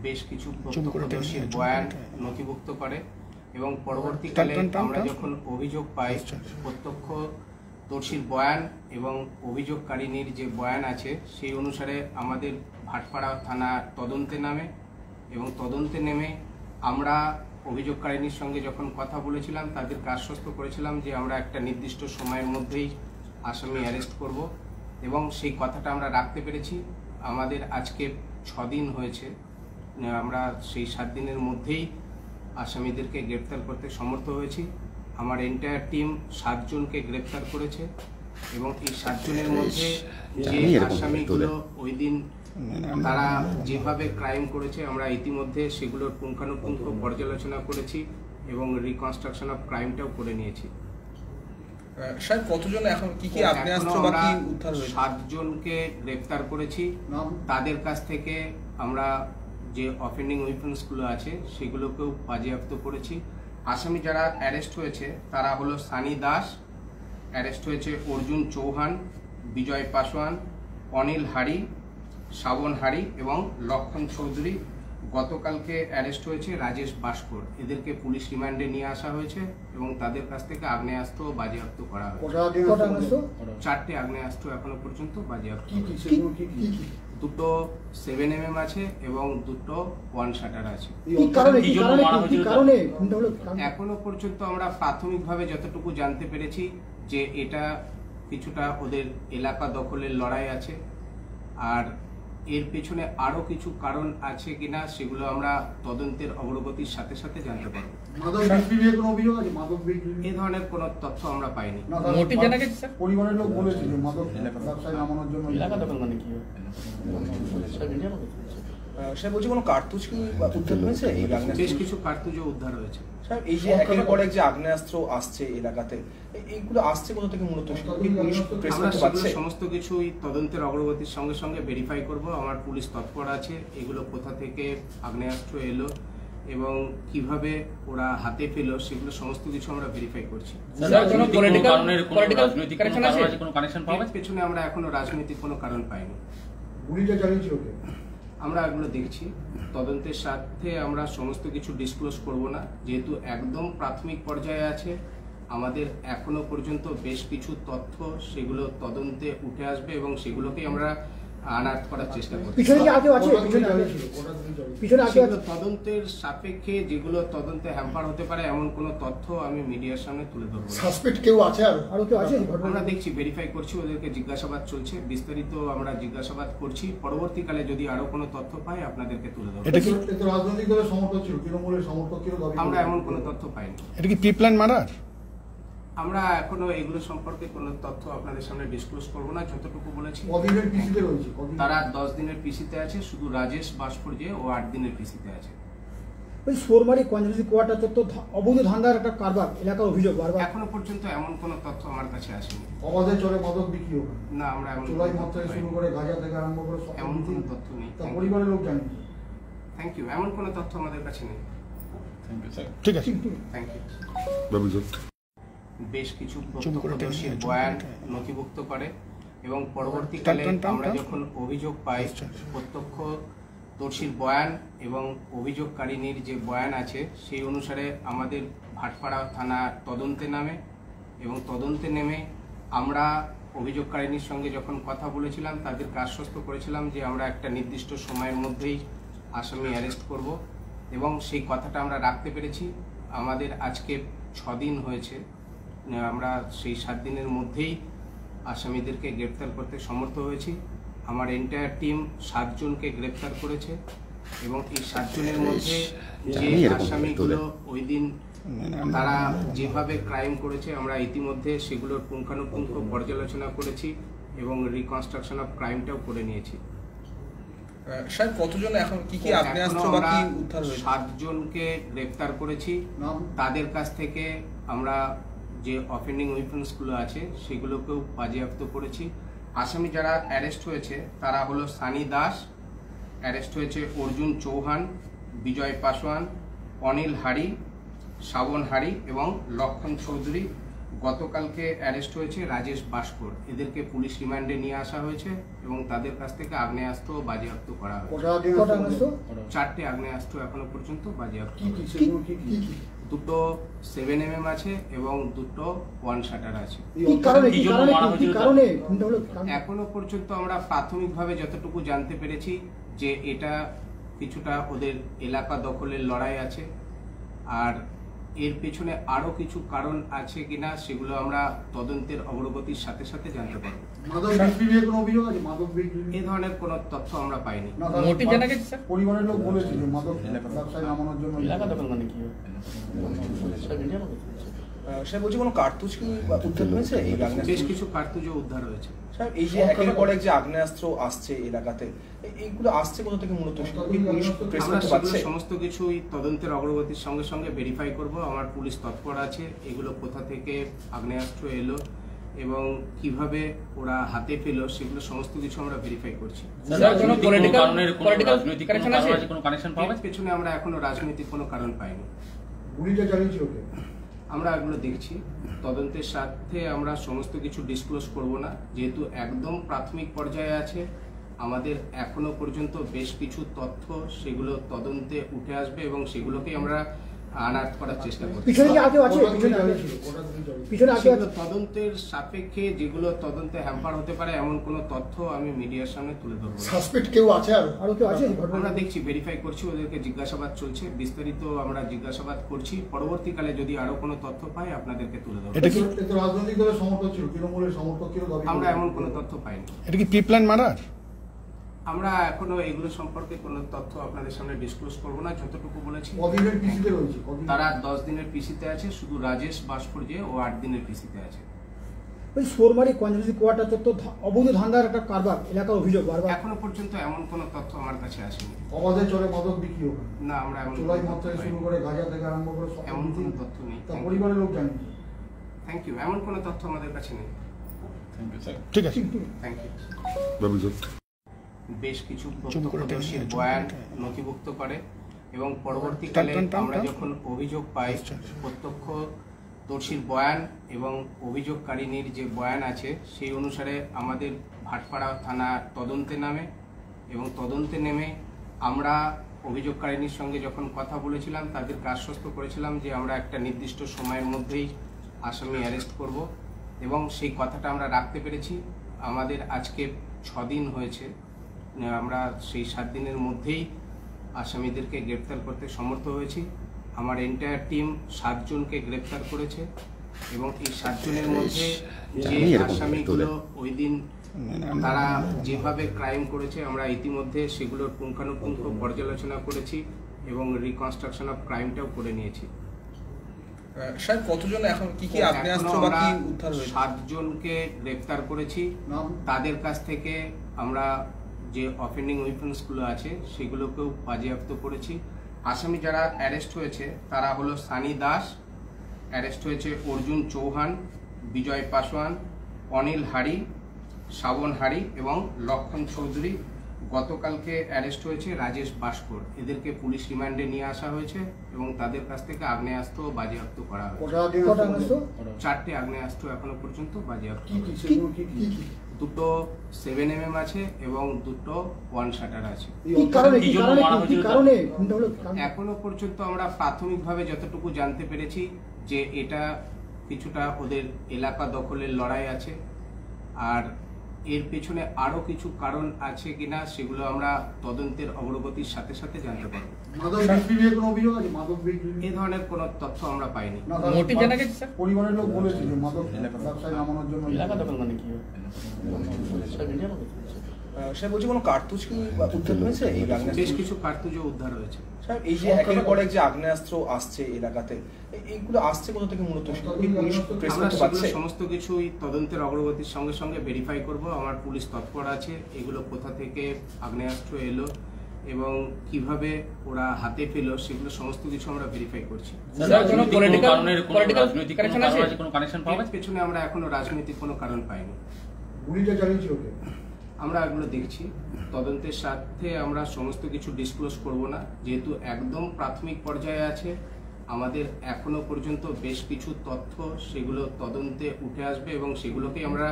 বেশ কিছু প্রত্যক্ষদর্শীর বয়ান নথিভুক্ত করে এবং পরবর্তীকালে আমরা যখন অভিযোগ পাই প্রত্যক্ষদর্শীর বয়ান এবং অভিযোগকারিনীর যে বয়ান আছে সেই অনুসারে আমাদের ভাটপাড়া থানা তদন্তে নামে এবং তদন্তে নেমে আমরা অভিযোগকারিনীর সঙ্গে যখন কথা বলেছিলাম তাদেরকে আশ্বস্ত করেছিলাম যে আমরা একটা নির্দিষ্ট সময়ের মধ্যেই আসামি অ্যারেস্ট করব এবং সেই কথাটা আমরা রাখতে পেরেছি। আমাদের আজকে 6 দিন হয়েছে, আমরা সেই 7 দিনের মধ্যেই আসামিদেরকে গ্রেপ্তার করতে সমর্থ হয়েছি। আমার এন্টায়ার টিম 7 জনকে গ্রেপ্তার করেছে এবং এই 7 জনের মধ্যে যে আসামিগুলো ওই দিন তারা যেভাবে ক্রাইম করেছে আমরা ইতিমধ্যে সেগুলোর পুঙ্খানুপুঙ্খ পর্যালোচনা করেছি এবং রিকনস্ট্রাকশন অফ ক্রাইমটাও করে নিয়েছি। স্যার কতজন এখন কি কি আগ্নেয়াস্ত্র বা কি উদ্ধার হয়েছে? 7 জনকে গ্রেফতার করেছি। তাদের কাছ থেকে আমরা যে অফেন্ডিং ওয়েপন্সগুলো আছে সেগুলোকেও বাজেয়াপ্ত করেছি। আসামি যারা অ্যারেস্ট হয়েছে তারা হলো সানি দাস, অ্যারেস্ট হয়েছে অর্জুন চৌহান, বিজয় পাসওয়ান, অনিল হাড়ি, শ্রাবণ হাড়ি এবং লক্ষণ চৌধুরী। গতকালকে অ্যারেস্ট হয়েছে রাজেশ ভাস্কর। এদেরকে পুলিশ রিমান্ডে নিয়ে আসা হয়েছে এবং তাদের কাছ থেকে আগ্নেয়াস্ত্র বাজেয়াপ্ত করা হয়েছে। 4টে আগ্নেয়াস্ত্র এখনো পর্যন্ত বাজেয়াপ্ত হয়েছে। 2টো 7mm আছে এবং 2টো 1 শাটার আছে। এখনো পর্যন্ত আমরা প্রাথমিকভাবে যতটুকু জানতে পেরেছি যে এটা কিছুটা ওদের এলাকা দখলের লড়াই আছে, আর এর পেছনে আরো কিছু কারণ আছে কিনা সেগুলো আমরা তদন্তের অগ্রগতির সাথে সাথে জানতে পারবো। এই ধরনের কোনো তথ্য আমরা পাইনি। পরিবারের লোক বলেছে যে মাদক ব্যবসায় নামানোর জন্য এলাকা দখল মানে কি হয়? স্যার বলছি কোনো কার্তুজ কি উদ্ধার হয়েছে? বেশ কিছু কার্তুজও উদ্ধার হয়েছে। স্যার এই যে একের পর এক যে আগ্নেয়াস্ত্র আসছে এলাকাতে, এইগুলো আসছে কোথা থেকে মূলত? আমরা সমস্ত কিছুই তদন্তের অগ্রগতির সঙ্গে সঙ্গে ভেরিফাই করব। আমার পুলিশ তৎপর আছে এগুলো কোথা থেকে আগ্নেয়াস্ত্র এলো এবং কিভাবে ওরা হাতে পেলো সেগুলো সমস্ত কিছু আমরা ভেরিফাই করছি। পেছনে আমরা এখনো রাজনৈতিক কোনো কারণ পাইনি। আমরা এগুলো দেখছি, তদন্তের সাথে আমরা সমস্ত কিছু ডিসক্লোজ করব না, যেহেতু একদম প্রাথমিক পর্যায়ে আছে। আমাদের এখনো পর্যন্ত বেশ কিছু তথ্য সেগুলো তদন্তে উঠে আসবে এবং সেগুলোকেই আমরা আনার্ট করার চেষ্টা করছি। তদন্তের সাপেক্ষে যেগুলো তদন্তে হ্যাম্পার হতে পারে এমন কোনো তথ্য আমি মিডিয়ার সামনে তুলে ধরবো। সাসপেক্ট কেউ আছে? আর কেউ আছে? আমরা দেখছি, ভেরিফাই করছি, ওদেরকে জিজ্ঞাসাবাদ চলছে, বিস্তারিত আমরা জিজ্ঞাসাবাদ করছি। পরবর্তীকালে যদি আরো কোনো তথ্য পাই আপনাদেরকে তুলে ধরবো। এটা কি রাজনৈতিক দলের সমর্থক ছিল, তৃণমূলের সমর্থক ছিল? আমরা এমন কোনো তথ্য পাইনি। এটা কি প্রি প্ল্যান মার্ডার? আমরা এখনো এগুলো সম্পর্কে কোনো তথ্য আপনাদের সামনে ডিসক্লোজ করবো না। যতটুকু বলেছি তারা 10 দিনের পিসিতে আছে, শুধু রাজেশ ভাস্কর যে ও 8 দিনের পিসিতে আছে। ওই সোরমারি কনজুসি কোয়ার্টার তো অবৈধ ধান্দার একটা কারবার, এলাকার অভিযোগ বারবার। এখনো পর্যন্ত এমন কোনো তথ্য আমার কাছে আসেনি। অবাধে চলে মাদক বিক্রি হোক না, আমরা এমন চোলাই মদ থেকে শুরু করে গাঁজা থেকে আরম্ভ করে এমন কোনো তথ্য নেই। পরিবারের লোক জানেন? Thank you. এমন কোনো তথ্য আমাদের কাছে নেই। Thank you sir. ঠিক আছে, থ্যাংক ইউ। বেশ কিছু প্রত্যক্ষদর্শীর বয়ান নথিভুক্ত করে এবং পরবর্তীকালে আমরা যখন অভিযোগ পাই প্রত্যক্ষদর্শীর বয়ান এবং অভিযোগকারিনীর যে বয়ান আছে সেই অনুসারে আমাদের ভাটপাড়া থানা তদন্তে নামে এবং তদন্তে নেমে আমরা অভিযোগকারিনীর সঙ্গে যখন কথা বলেছিলাম তাদেরকে আশ্বস্ত করেছিলাম যে আমরা একটা নির্দিষ্ট সময়ের মধ্যেই আসামি অ্যারেস্ট করব এবং সেই কথাটা আমরা রাখতে পেরেছি। আমাদের আজকে 6 দিন হয়েছে, আমরা সেই 7 দিনের মধ্যেই আসামিদেরকে গ্রেপ্তার করতে সমর্থ হয়েছি। আমার এন্টায়ার টিম 7 জনকে গ্রেপ্তার করেছে এবং এই 7 জনের মধ্যে যে আসামিগুলো ওই দিন তারা যেভাবে ক্রাইম করেছে আমরা ইতিমধ্যে সেগুলোর পুঙ্খানুপুঙ্খ পর্যালোচনা করেছি এবং রিকনস্ট্রাকশন অফ ক্রাইমটাও করে নিয়েছি। স্যার কতজন এখন কি কি আগ্নেয়াস্ত্র বা কি উদ্ধার হয়েছে? 7 জনকে গ্রেপ্তার করেছি। তাদের কাছ থেকে আমরা যে অফেন্ডিং ওয়েপন্সগুলো আছে সেগুলোকেও বাজেয়াপ্ত করেছি। আসামি যারা অ্যারেস্ট হয়েছে তারা হলো সানি দাস, অ্যারেস্ট হয়েছে অর্জুন চৌহান, বিজয় পাসওয়ান, অনিল হাড়ি, শ্রাবণ হাড়ি এবং লক্ষণ চৌধুরী। গতকালকে অ্যারেস্ট হয়েছে রাজেশ ভাস্কর। এদেরকে পুলিশ রিমান্ডে নিয়ে আসা হয়েছে এবং তাদের কাছ থেকে আগ্নেয়াস্ত্র বাজেয়াপ্ত করা হয়েছে। 4টে আগ্নেয়াস্ত্র এখনো পর্যন্ত বাজেয়াপ্ত কি কি হয়েছে। সেগুলো কি কি দুটো 7mm আছে এবং দুটো 1 শাটার আছে। কি কারণে খুনটা হলো? এখনো পর্যন্ত আমরা প্রাথমিকভাবে যতটুকু জানতে পেরেছি যে এটা কিছুটা ওদের এলাকা দখলের লড়াই আছে, আর এর পেছনে আরো কিছু কারণ আছে কিনা সেগুলো আমরা তদন্তের অগ্রগতির সাথে সাথে জানতে পারবো। মাদক বিক্রি নিয়ে কোনো অভিযোগ আছে? মাদক বিক্রি এই ধরনের কোনো তথ্য আমরা পাইনি। মোটিভ জানা গেছে স্যার? পরিবারের লোক বলেছে যে মাদক ব্যবসায় নামানোর জন্য এলাকা দখল মানে কি? সে বলছি কোনো কার্তুজ কি উদ্ধার হয়েছে এই বেশ আগ্নেয়াস্ত্র? কিছু কার্তুজও উদ্ধার হয়েছে। সাহেব, এই যে একের পর এক যে আগ্নেয়াস্ত্র আসছে এলাকাতে, এইগুলো আসছে কোথা থেকে মূলত? পুলিশ ট্রেস আমরা করতে সেগুলো পারছে? সমস্ত কিছুই তদন্তের অগ্রগতির সঙ্গে সঙ্গে ভেরিফাই করব। আমার পুলিশ তৎপর আছে এগুলো কোথা থেকে আগ্নেয়াস্ত্র এলো এবং কিভাবে ওরা হাতে পেলো সেগুলো সমস্ত কিছু আমরা ভেরিফাই করছি। স্যার কোনো পলিটিক্যাল রাজনৈতিক কানেকশন আছে? কোনো কানেকশন পাওয়া এর গেছে? পেছনে আমরা এখনো রাজনৈতিক কোনো কারণ পাইনি। গুলিটা চালিয়েছে ওকে। আমরা এগুলো দেখছি, তদন্তের সাথে আমরা সমস্ত কিছু ডিসক্লোজ করব না, যেহেতু একদম প্রাথমিক পর্যায়ে আছে। আমাদের এখনো পর্যন্ত বেশ কিছু তথ্য সেগুলো তদন্তে উঠে আসবে এবং সেগুলোকেই আমরা আনার্ট করার চেষ্টা করছি। পিছনে কি আগে আছে? পিছনে আগে সেগুলো তদন্তের সাপেক্ষে যেগুলো তদন্তে হ্যাম্পার হতে পারে এমন কোনো তথ্য আমি মিডিয়ার সামনে তুলে ধরবো না। সাসপেক্ট কেউ আছে? আরো কেউ আছে? আমরা দেখছি, ভেরিফাই করছি, ওদেরকে জিজ্ঞাসাবাদ চলছে, বিস্তারিত আমরা জিজ্ঞাসাবাদ করছি। পরবর্তীকালে যদি আরো কোনো তথ্য পাই আপনাদেরকে তুলে ধরবো। এটা কি রাজনৈতিক দলের সমর্থক ছিল? তৃণমূলের সমর্থক ছিল? আমরা এমন কোনো তথ্য পাইনি। এটা কি প্রি প্ল্যান মার্ডার? আমরা এখনো এগুলো সম্পর্কে কোনো তথ্য আপনাদের সামনে ডিসক্লোজ করবো না। যতটুকু বলেছি, কদিনের পিসিতে রয়েছে? তারা 10 দিনের পিসিতে আছে, শুধু রাজেশ বাসপুর ও 8 দিনের পিসিতে আছে। ওই সোরমারি কনজুসি কোয়ার্টার তো অবৈধ ধান্দার একটা কারবার, এলাকার অভিযোগ বারবার। এখনো পর্যন্ত এমন কোনো তথ্য আমার কাছে আসেনি। অবাধে চলে মাদক বিক্রি ওখানে? না, আমরা এমন চোলাই মদ থেকে শুরু করে গাঁজা থেকে আরম্ভ করে সব এমন কিছু কোনো তথ্য নেই। তার পরিবারের লোক জানে। Thank you. এমন কোনো তথ্য আমাদের কাছে নেই। ঠিক আছে। Thank you. বাবুজি বেশ কিছু প্রত্যক্ষদর্শীর বয়ান নথিভুক্ত করে এবং পরবর্তীকালে আমরা যখন অভিযোগ পাই, প্রত্যক্ষদর্শীর বয়ান এবং অভিযোগকারিনীর যে বয়ান আছে সেই অনুসারে আমাদের ভাটপাড়া থানা তদন্তে নামে এবং তদন্তে নেমে আমরা অভিযোগকারিনীর সঙ্গে যখন কথা বলেছিলাম তাদেরকে আশ্বস্ত করেছিলাম যে আমরা একটা নির্দিষ্ট সময়ের মধ্যেই আসামি অ্যারেস্ট করব এবং সেই কথাটা আমরা রাখতে পেরেছি। আমাদের আজকে 6 দিন হয়েছে, আমরা সেই 7 দিনের মধ্যেই আসামিদেরকে গ্রেপ্তার করতে সমর্থ হয়েছি। আমার এন্টায়ার টিম 7 জনকে গ্রেপ্তার করেছে এবং এই 7 জনের মধ্যে যে আসামিগুলো ওই দিন তারা যেভাবে ক্রাইম করেছে আমরা ইতিমধ্যে সেগুলোর পুঙ্খানুপুঙ্খ পর্যালোচনা করেছি এবং রিকনস্ট্রাকশন অফ ক্রাইমটাও করে নিয়েছি। সাহেব, কতজন এখন কি কি আগ্নেয়াস্ত্র বা কি উদ্ধার হয়েছে? 7 জনকে গ্রেপ্তার করেছি। তাদের কাছ থেকে আমরা যে অফেন্ডিং উইপন্সগুলো আছে সেগুলোকেও বাজেয়াপ্ত করেছি। আসামি যারা অ্যারেস্ট হয়েছে তারা হলো সানি দাস, অ্যারেস্ট হয়েছে অর্জুন চৌহান, বিজয় পাসওয়ান, অনিল হাড়ি, শ্রাবণ হাড়ি এবং লক্ষণ চৌধুরী। গতকালকে অ্যারেস্ট হয়েছে রাজেশ বাসপুর। এদেরকে পুলিশ রিমান্ডে নিয়ে আসা হয়েছে এবং তাদের কাছ থেকে আগ্নেয়াস্ত্র বাজেয়াপ্ত করা হয়েছে। 4টে আগ্নেয়াস্ত্র এখনো পর্যন্ত বাজেয়াপ্ত হয়েছে। দুটো 7mm আছে এবং দুটো 1 শাটার আছে। এখনো পর্যন্ত আমরা প্রাথমিকভাবে যতটুকু জানতে পেরেছি যে এটা কিছুটা ওদের এলাকা দখলের লড়াই আছে, আর এর পেছনে আরো কিছু কারণ আছে কিনা সেগুলো আমরা তদন্তের অগ্রগতির সাথে সাথে জানতে পারবো। মাদক বিক্রি নিয়ে কোনো অভিযোগ আছে? মাদক বিক্রি এই ধরনের কোনো তথ্য আমরা পাইনি। মোটিভ জানা গেছে স্যার? পরিবারের লোক বলেছে যে মাদক ব্যবসায় নামানোর জন্য এলাকা দখল মানে কি? সে বলছি কোনো কার্তুজ কি উদ্ধার হয়েছে এই আগ্নেয়াস্ত্র? বেশ কিছু কার্তুজও উদ্ধার হয়েছে। সাহেব, এই যে একের পর এক যে আগ্নেয়াস্ত্র আসছে এলাকাতে, এইগুলো আসছে কোথা থেকে মূলত? পুলিশ ট্রেস আমরা করতে সেগুলো পারছে? সমস্ত কিছুই তদন্তের অগ্রগতির সঙ্গে সঙ্গে ভেরিফাই করব। আমার পুলিশ তৎপর আছে এগুলো কোথা থেকে আগ্নেয়াস্ত্র এলো এবং কিভাবে ওরা হাতে পেলো সেগুলো সমস্ত কিছু আমরা ভেরিফাই করছি। স্যার কোনো পলিটিক্যাল রাজনৈতিক কানেকশন আছে? কোনো কানেকশন পাওয়া এর গেছে? পেছনে আমরা এখনো রাজনৈতিক কোনো কারণ পাইনি। গুলিটা চালিয়েছে ওকে। আমরা এগুলো দেখছি, তদন্তের সাথে আমরা সমস্ত কিছু ডিসক্লোজ করব না, যেহেতু একদম প্রাথমিক পর্যায়ে আছে। আমাদের এখনো পর্যন্ত বেশ কিছু তথ্য সেগুলো তদন্তে উঠে আসবে এবং সেগুলোকেই আমরা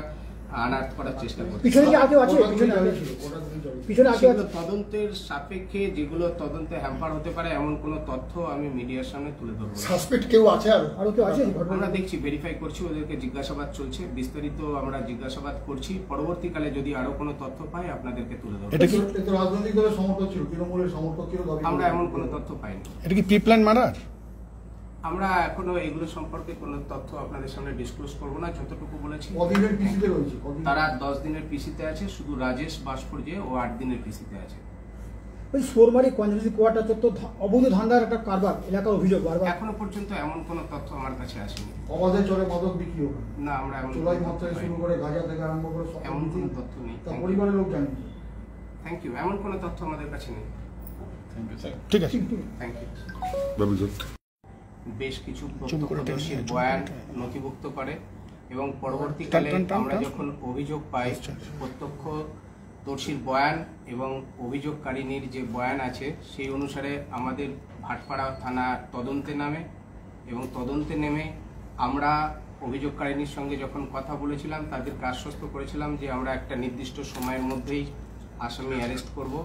আনার্ট করার চেষ্টা করছি। পিছনে কি আর কেউ আছে? পিছনে আর কেউ আছে? সেগুলো তদন্তের সাপেক্ষে যেগুলো তদন্তে হ্যাম্পার হতে পারে এমন কোনো তথ্য আমি মিডিয়ার সামনে তুলে ধরবো না। সাসপেক্ট কেউ আছে আর আরো কেউ আছে এই ঘটনা? আমরা দেখছি, ভেরিফাই করছি, ওদেরকে জিজ্ঞাসাবাদ চলছে, বিস্তারিত আমরা জিজ্ঞাসাবাদ করছি। পরবর্তীকালে যদি আরো কোনো তথ্য পাই আপনাদেরকে তুলে ধরবো। এটা কি এতে রাজনৈতিক দলের সমর্থক ছিল, তৃণমূলের সমর্থক ছিল দাবি আমরা করেছেন। এমন কোনো তথ্য পাইনি। এটা কি প্রি প্ল্যান মার্ডার? আমরা এখনো এগুলো সম্পর্কে কোনো তথ্য আপনাদের সামনে ডিসক্লোজ করবো না। যতটুকু বলেছি, কদিনের পিসিতে রয়েছে? কদিন? তারা 10 দিনের পিসিতে আছে, শুধু রাজেশ বাসপুরজে ও 8 দিনের পিসিতে আছে। ওই সোরমারি কনজুসি কোয়ার্টার চত্বর অবৈধ ধান্দার একটা কারবার, এলাকার অভিযোগ বারবার। এখনো পর্যন্ত এমন কোনো তথ্য আমার কাছে আসেনি। অবাধে চলে মাদক বিক্রি ওখানে। না, আমরা এমন চোলাই মদ থেকে শুরু করে গাঁজা থেকে আরম্ভ করে সব এমন কিছু। কোনো তথ্য নেই। তা পরিবারের লোক জানেন। Thank you. এমন কোনো তথ্য আমাদের কাছে নেই। ঠিক আছে থ্যাংক ইউ। ভবিষ্যৎ বেশ কিছু প্রত্যক্ষদর্শীর বয়ান নথিভুক্ত করে এবং পরবর্তীকালে আমরা যখন অভিযোগ পাই, প্রত্যক্ষদর্শীর বয়ান এবং অভিযোগকারিনীর যে বয়ান আছে সেই অনুসারে আমাদের ভাটপাড়া থানা তদন্তে নামে এবং তদন্তে নেমে আমরা অভিযোগকারিনীর সঙ্গে যখন কথা বলেছিলাম তাদেরকে আশ্বস্ত করেছিলাম যে আমরা একটা নির্দিষ্ট সময়ের মধ্যেই আসামি অ্যারেস্ট করব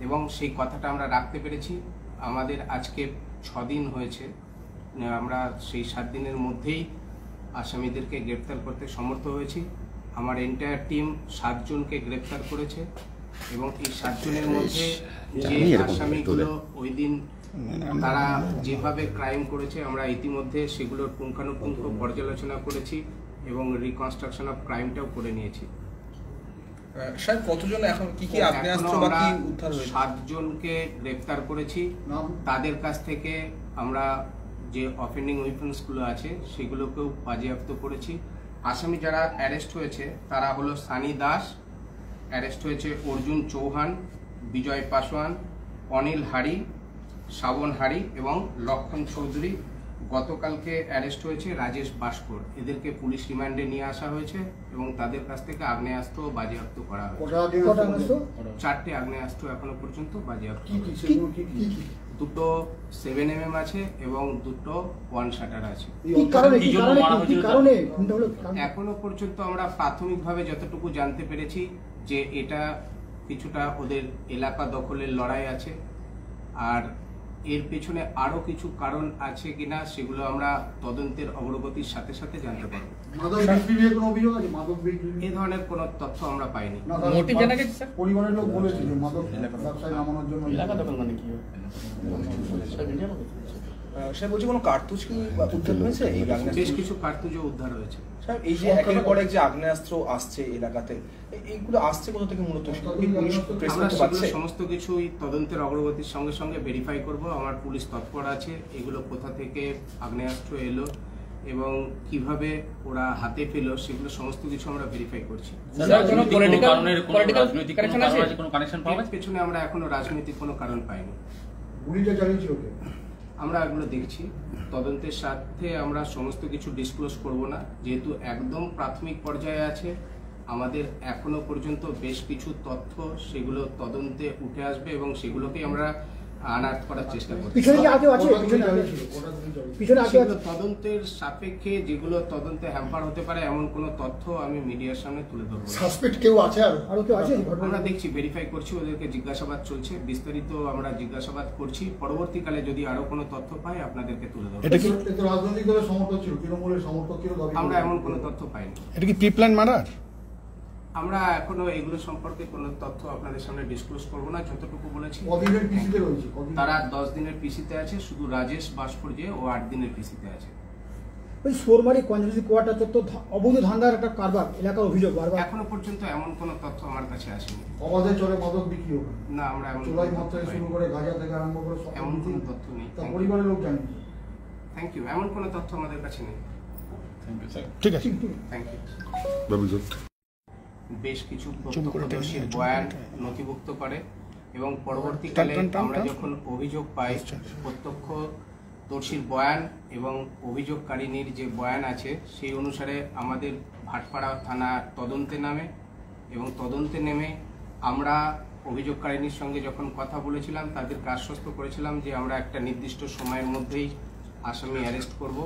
এবং সেই কথাটা আমরা রাখতে পেরেছি। আমাদের আজকে 6 দিন হয়েছে, আমরা সেই 7 দিনের মধ্যেই আসামিদেরকে গ্রেপ্তার করতে সমর্থ হয়েছি। আমার এন্টায়ার টিম 7 জনকে গ্রেপ্তার করেছে এবং এই 7 জনের মধ্যে যে আসামিগুলো ওই দিন তারা যেভাবে ক্রাইম করেছে আমরা ইতিমধ্যে সেগুলোর পুঙ্খানুপুঙ্খ পর্যালোচনা করেছি এবং রিকনস্ট্রাকশন অফ ক্রাইমটাও করে নিয়েছি। সাহেব কতজন এখন কি কি আগ্নেয়াস্ত্র বা কি উদ্ধার হয়েছে? 7 জনকে গ্রেপ্তার করেছি। নাম? তাদের কাছ থেকে আমরা যে অফেন্ডিং উইপন্সগুলো আছে সেগুলোকেও বাজেয়াপ্ত করেছি। আসামি যারা অ্যারেস্ট হয়েছে তারা হলো সানি দাস, অ্যারেস্ট হয়েছে অর্জুন চৌহান, বিজয় পাসওয়ান, অনিল হাড়ি, শ্রাবণ হাড়ি এবং লক্ষণ চৌধুরী। গতকালকে অ্যারেস্ট হয়েছে রাজেশ বাসপুর। এদেরকে পুলিশ রিমান্ডে নিয়ে আসা হয়েছে এবং তাদের কাছ থেকে আগ্নেয়াস্ত্র বাজেয়াপ্ত করা হয়েছে। কটা দিন কটা আসতে আসতো? 4টে আগ্নেয়াস্ত্র এখনো পর্যন্ত বাজেয়াপ্ত কি কি হয়েছে। সেগুলো কি কি? দুটো 7mm আছে এবং দুটো 1 শাটার আছে। কি কারণে কি জন্য মারা কি হয়েছিল কারণে খুনটা হলো? এখনো পর্যন্ত আমরা প্রাথমিকভাবে যতটুকু জানতে পেরেছি যে এটা কিছুটা ওদের এলাকা দখলের লড়াই আছে, আর এর পেছনে আরো কিছু কারণ আছে কিনা সেগুলো আমরা তদন্তের অগ্রগতির সাথে সাথে জানতে পারবো। মাদক বিক্রি নিয়ে কোনো অভিযোগ আছে? মাদক বিক্রি এই ধরনের কোনো তথ্য আমরা পাইনি। না, তাহলে মোটিভ জানা গেছে স্যার? পরিবারের লোক বলেছে যে মাদক ব্যবসায় নামানোর জন্য এলাকা দখল মানে কি হয়? সাহেব বলছি কোনো কার্তুজ কি উদ্ধার হয়েছে এই আগ্নেয়াস্ত্র? বেশ কিছু কার্তুজও উদ্ধার হয়েছে। সাহেব এই যে একের পর এক যে আগ্নেয়াস্ত্র আসছে এলাকাতে, এইগুলো আসছে কোথা থেকে মূলত? কি পুলিশ প্রেস আমরা করতে সেগুলো পারছে? সমস্ত কিছুই তদন্তের অগ্রগতির সঙ্গে সঙ্গে ভেরিফাই করব। আমার পুলিশ তৎপর আছে এগুলো কোথা থেকে আগ্নেয়াস্ত্র এলো এবং কিভাবে ওরা হাতে পেলো সেগুলো সমস্ত কিছু আমরা ভেরিফাই করছি। স্যার, কোনো পলিটিক্যাল রাজনৈতিক কোনো কানেকশন কারণ আছে? আছে, কোনো কানেকশন পাওয়া এর গেছে? পেছনে আমরা এখনো রাজনৈতিক কোনো কারণ পাইনি। গুলিটা চালিয়েছিল কে? আমরা এগুলো দেখছি, তদন্তের সাথে আমরা সমস্ত কিছু ডিসক্লোজ করব না, যেহেতু একদম প্রাথমিক পর্যায়ে আছে। আমাদের এখনো পর্যন্ত বেশ কিছু তথ্য সেগুলো তদন্তে উঠে আসবে এবং সেগুলোকেই আমরা আনার্ট করার চেষ্টা করছি। পিছনে কি আর কেউ আছে? কটা পিছনে গুলি আর কেউ আছে? চালিয়েছিল? কটা গুলি চালিয়েছিল? পিছনে আর কেউ সেগুলো আছে? তদন্তের সাপেক্ষে যেগুলো তদন্তে হ্যাম্পার হতে পারে এমন কোনো তথ্য আমি মিডিয়ার সামনে তুলে ধরবো না। সাসপেক্ট কেউ আছে আর আরো কেউ আছে এই ঘটনা? আমরা দেখছি, ভেরিফাই করছি, ওদেরকে জিজ্ঞাসাবাদ চলছে, বিস্তারিত আমরা জিজ্ঞাসাবাদ করছি। পরবর্তীকালে যদি আরো কোনো তথ্য পাই আপনাদেরকে তুলে ধরবো। এটা কি এতে রাজনৈতিক দলের সমর্থক ছিল, তৃণমূলের সমর্থক ছিল দাবি আমরা করেছেন। এমন কোনো তথ্য পাইনি। এটা কি প্রি প্ল্যান মার্ডার? আমরা এখনো এগুলো সম্পর্কে কোনো তথ্য আপনাদের সামনে ডিসক্লোজ করবো না। যতটুকু বলেছি, কদিনের পিসিতে রয়েছে? কদিন? তারা 10 দিনের পিসিতে আছে, শুধু রাজেশ বাসপুরজে ও 8 দিনের পিসিতে আছে। ওই সোরমারি কনজুসি কোয়ার্টার চত্বর অবৈধ ধান্দার একটা কারবার, এলাকার অভিযোগ বারবার। এখনো পর্যন্ত এমন কোনো তথ্য আমার কাছে আসেনি। অবাধে চলে মাদক বিক্রি ওখানে। না, আমরা এমন চোলাই মদ থেকে শুরু করে গাঁজা থেকে আরম্ভ করে সব এমন কিছু। কোনো তথ্য নেই। তা পরিবারের লোক জানেন। Thank you. এমন কোনো তথ্য আমাদের কাছে নেই। ঠিক আছে থ্যাংক ইউ। ভবিষ্যৎ বেশ কিছু প্রত্যক্ষদর্শীর বয়ান নথিভুক্ত করে এবং পরবর্তীকালে আমরা যখন অভিযোগ পাই, প্রত্যক্ষদর্শীর বয়ান এবং অভিযোগকারিনীর যে বয়ান আছে সেই অনুসারে আমাদের ভাটপাড়া থানা তদন্তে নামে এবং তদন্তে নেমে আমরা অভিযোগকারিনীর সঙ্গে যখন কথা বলেছিলাম তাদেরকে আশ্বস্ত করেছিলাম যে আমরা একটা নির্দিষ্ট সময়ের মধ্যেই আসামি অ্যারেস্ট করব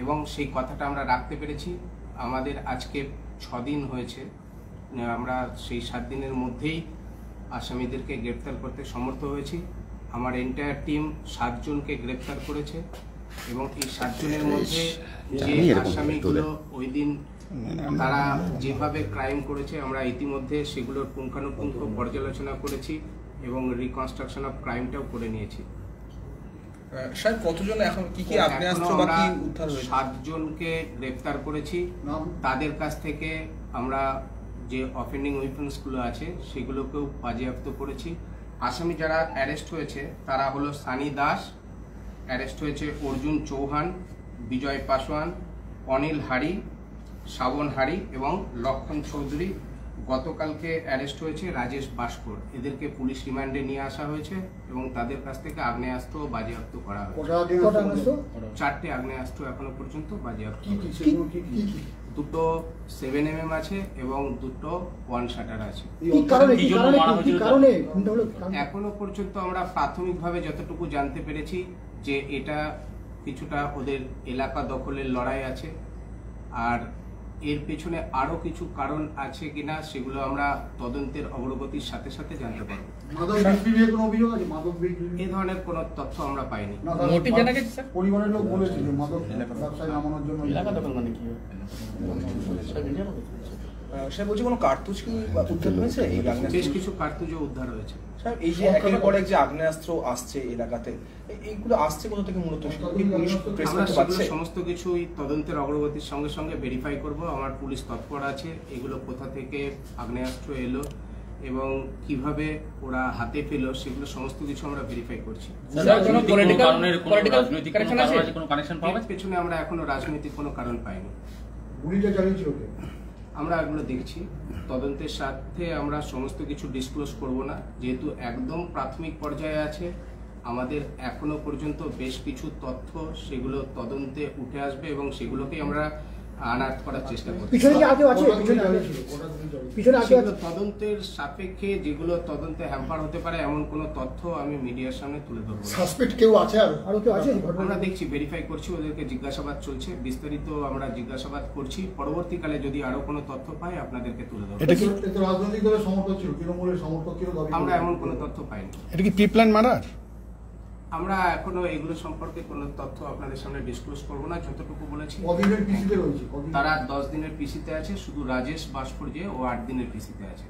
এবং সেই কথাটা আমরা রাখতে পেরেছি। আমাদের আজকে 6 দিন হয়েছে। আমরা সেই 7 দিনের মধ্যেই আসামিদেরকে গ্রেপ্তার করতে সমর্থ হয়েছি। আমার এন্টায়ার টিম 7 জনকে গ্রেপ্তার করেছে এবং এই 7 জনের মধ্যে যে আসামিগুলো ওই দিন তারা যেভাবে ক্রাইম করেছে আমরা ইতিমধ্যে সেগুলোর পুঙ্খানুপুঙ্খ পর্যালোচনা করেছি এবং রিকনস্ট্রাকশন অফ ক্রাইমটাও করে নিয়েছি। সাহেব কতজন এখন কি কি আগ্নেয়াস্ত্র বা কি উদ্ধার হয়েছে? 7 জনকে গ্রেপ্তার করেছি। নাম? তাদের কাছ থেকে আমরা যে অফেন্ডিং উইপন্সগুলো আছে সেগুলোকেও বাজেয়াপ্ত করেছি। আসামি যারা অ্যারেস্ট হয়েছে তারা হলো সানি দাস, অ্যারেস্ট হয়েছে অর্জুন চৌহান, বিজয় পাসওয়ান, অনিল হারি, শ্রাবণ হারি এবং লক্ষণ চৌধুরী। গতকালকে অ্যারেস্ট হয়েছে রাজেশ ভাস্কর। এদেরকে পুলিশ রিমান্ডে নিয়ে আসা হয়েছে এবং তাদের কাছ থেকে আগ্নেয়াস্ত্র বাজেয়াপ্ত করা হয়েছে। কটা দিন কটা আগ্নেয়াস্ত্র? 4টে আগ্নেয়াস্ত্র এখনো পর্যন্ত বাজেয়াপ্ত কি কি হয়েছে। সেগুলো কি কি? দুটো 7mm আছে এবং দুটো 1 শাটার আছে। কি কারণে কি জন্য মারা কি হয়েছিল? কারণে খুনটা হলো? এখনো পর্যন্ত আমরা প্রাথমিকভাবে যতটুকু জানতে পেরেছি যে এটা কিছুটা ওদের এলাকা দখলের লড়াই আছে, আর এর পেছনে আরো কিছু কারণ আছে কিনা সেগুলো আমরা তদন্তের অগ্রগতির সাথে সাথে জানতে পারবো। মাদক বিক্রি নিয়ে কোনো অভিযোগ আছে? মাদক বিক্রি এই ধরনের কোনো তথ্য আমরা পাইনি। না, তার মোটিভ জানা গেছে, স্যার? পরিবারের লোক বলেছে যে মাদক ব্যবসায় নামানোর জন্য এলাকা দখল মানে কি হয়? সাহেব বলছি কোনো কার্তুজ কি উদ্ধার হয়েছে এই বেশ আগ্নেয়াস্ত্র? কিছু কার্তুজও উদ্ধার হয়েছে। সাহেব এই যে একের পর এক যে আগ্নেয়াস্ত্র আসছে এলাকাতে, এইগুলো আসছে কোথা থেকে মূলত? কি পুলিশ ট্রেস আমরা করতে সেগুলো পারছে? সমস্ত কিছুই তদন্তের অগ্রগতির সঙ্গে সঙ্গে ভেরিফাই করব। আমার পুলিশ তৎপর আছে এগুলো কোথা থেকে আগ্নেয়াস্ত্র এলো এবং কিভাবে ওরা হাতে পেলো সেগুলো সমস্ত কিছু আমরা ভেরিফাই করছি। স্যার, কোনো political রাজনৈতিক কোনো connection কারণ আছে? আছে, কোনো কানেকশন পাওয়া এর গেছে? পেছনে আমরা এখনো রাজনৈতিক কোনো কারণ পাইনি। গুলিটা চালিয়েছে ওকে। আমরা এগুলো দেখছি, তদন্তের সাথে আমরা সমস্ত কিছু ডিসক্লোজ করব না, যেহেতু একদম প্রাথমিক পর্যায়ে আছে। আমাদের এখনো পর্যন্ত বেশ কিছু তথ্য সেগুলো তদন্তে উঠে আসবে এবং সেগুলোকেই আমরা আনাত করার চেষ্টা করছি। পিছনে কি আগে আছে? কটা গুলি পিছনে আগে চালিয়েছিল? কটা গুলি চালিয়েছিল? পিছনে আগে সেগুলো আছে? তদন্তের সাপেক্ষে যেগুলো তদন্তে হ্যাম্পার হতে পারে এমন কোনো তথ্য আমি মিডিয়ার সামনে তুলে ধরবো না। সাসপেক্ট কেউ আছে আর? আরো কেউ আছে এই ঘটনা? আমরা দেখছি, ভেরিফাই করছি, ওদেরকে জিজ্ঞাসাবাদ চলছে, বিস্তারিত আমরা জিজ্ঞাসাবাদ করছি। পরবর্তীকালে যদি আরো কোনো তথ্য পাই আপনাদেরকে তুলে ধরবো। এটা কি এতে রাজনৈতিক দলের সমর্থক ছিল, তৃণমূলের সমর্থক ছিল দাবি আমরা করে। এমন কোনো তথ্য পাইনি। এটা কি প্রি প্ল্যান মার্ডার? আমরা এখনো এগুলো সম্পর্কে কোনো তথ্য আপনাদের সামনে ডিসক্লোজ করবো না। যতটুকু বলেছি, কদিনের পিসিতে রয়েছে? কদিন? তারা 10 দিনের পিসিতে আছে, শুধু রাজেশ ভাস্কর যে ও 8 দিনের পিসিতে আছে।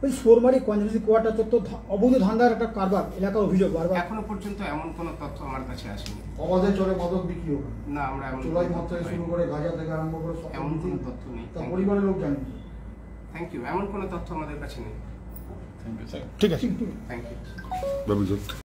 ওই সোরমারি কনজুসি কোয়ার্টার চত্বর অবৈধ ধান্দার একটা কারবার, এলাকার অভিযোগ বারবার। এখনো পর্যন্ত এমন কোনো তথ্য আমার কাছে আসেনি। অবাধে চলে মাদক বিক্রি ওখানে। না, আমরা এমন চোলাই কোনো মদ তথ্য থেকে শুরু পাইনি। করে গাঁজা থেকে আরম্ভ করে সব এমন কোনো কিছু। তথ্য নেই। তার পরিবারের লোক জানিয়েছে। Thank you. এমন কোনো তথ্য আমাদের কাছে নেই। Thank you, sir. ঠিক আছে, ঠিক ঠিক। Thank you. বাবুজি।